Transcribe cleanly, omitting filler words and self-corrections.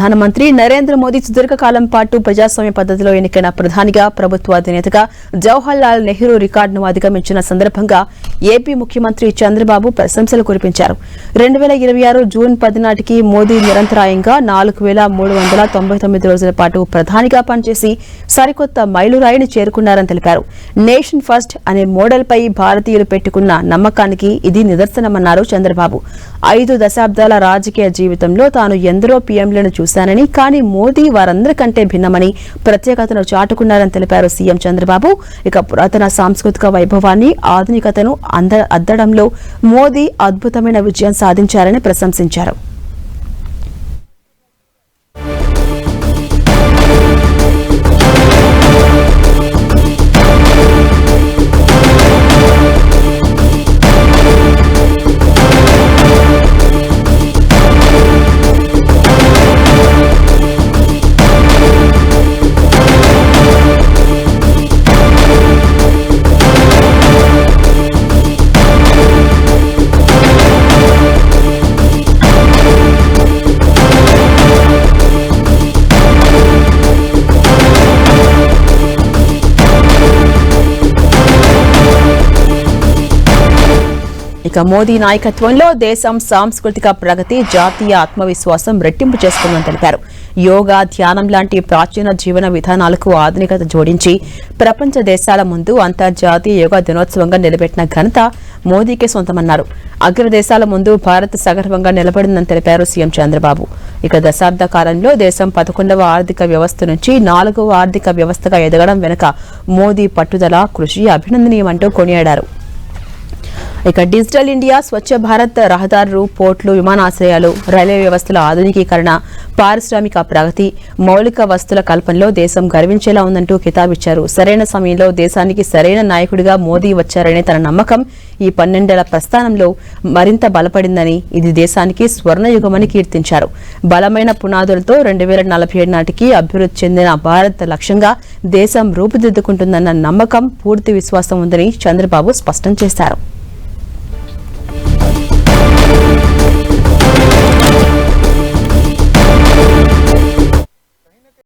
ప్రధానమంత్రి నరేంద్ర మోదీ సుదీర్ఘకాలం పాటు ప్రజాస్వామ్య పద్ధతిలో ఎన్నికైన ప్రధానిగా ప్రభుత్వ అధినేతగా జవహర్ లాల్ నెహ్రూ రికార్డును అధిగమించిన సందర్భంగా ఏపీ ముఖ్యమంత్రి చంద్రబాబు ప్రశంసలు కురిపించారు. 2026 జూన్ 10 నాటికి మోదీ నిరంతరాయంగా 4399 రోజుల పాటు ప్రధానిగా పనిచేసి సరికొత్త మైలురాయిని చేరుకున్నారని తెలిపారు. నేషన్ ఫస్ట్ అనే మోడల్ పై భారతీయులు పెట్టుకున్న నమ్మకానికి ఇది నిదర్శనమన్నారు చంద్రబాబు. 5 దశాబ్దాల రాజకీయ జీవితంలో తాను ఎందరో పీఎంలను చూశానని, కానీ మోదీ వారందరికంటే భిన్నమని ప్రత్యేకతను చాటుకున్నారని తెలిపారు సీఎం చంద్రబాబు. ఇక పురాతన సాంస్కృతిక వైభవాన్ని ఆధునికతను అద్దడంలో మోదీ అద్భుతమైన విజయం సాధించారని ప్రశంసించారు. ఇక మోదీ నాయకత్వంలో దేశం సాంస్కృతిక ప్రగతి, జాతీయ ఆత్మవిశ్వాసం రెట్టింపు చేసుకుందని తెలిపారు. యోగా, ధ్యానం లాంటి ప్రాచీన జీవన విధానాలకు ఆధునికత జోడించి ప్రపంచ దేశాల ముందు అంతర్జాతీయ యోగా దినోత్సవంగా నిలబెట్టిన ఘనత మోదీకే సొంతమన్నారు. అగ్రదేశాల ముందు భారత్ సగర్వంగా నిలబడిందని తెలిపారు సీఎం చంద్రబాబు. ఇక దశాబ్ద కాలంలో దేశం 11వ ఆర్థిక వ్యవస్థ నుంచి 4వ ఆర్థిక వ్యవస్థగా ఎదగడం వెనుక మోదీ పట్టుదల, కృషి అభినందనీయమంటూ కొనియాడారు. ఇక డిజిటల్ ఇండియా, స్వచ్ఛ భారత్, రహదారులు, పోర్టులు, విమానాశ్రయాలు, రైల్వే వ్యవస్థల ఆధునికీకరణ, పారిశ్రామిక ప్రగతి, మౌలిక వస్తుల కల్పనలో దేశం గర్వించేలా ఉందంటూ కితాబిచ్చారు. సరైన సమయంలో దేశానికి సరైన నాయకుడిగా మోదీ వచ్చారనే తన నమ్మకం ఈ 12 ఏళ్ల ప్రస్థానంలో మరింత బలపడిందని, ఇది దేశానికి స్వర్ణయుగమని కీర్తించారు. బలమైన పునాదులతో 2047 నాటికి అభివృద్ధి చెందిన భారత్ లక్ష్యంగా దేశం రూపుదిద్దుకుంటుందన్న నమ్మకం, పూర్తి విశ్వాసం ఉందని చంద్రబాబు స్పష్టం చేశారు.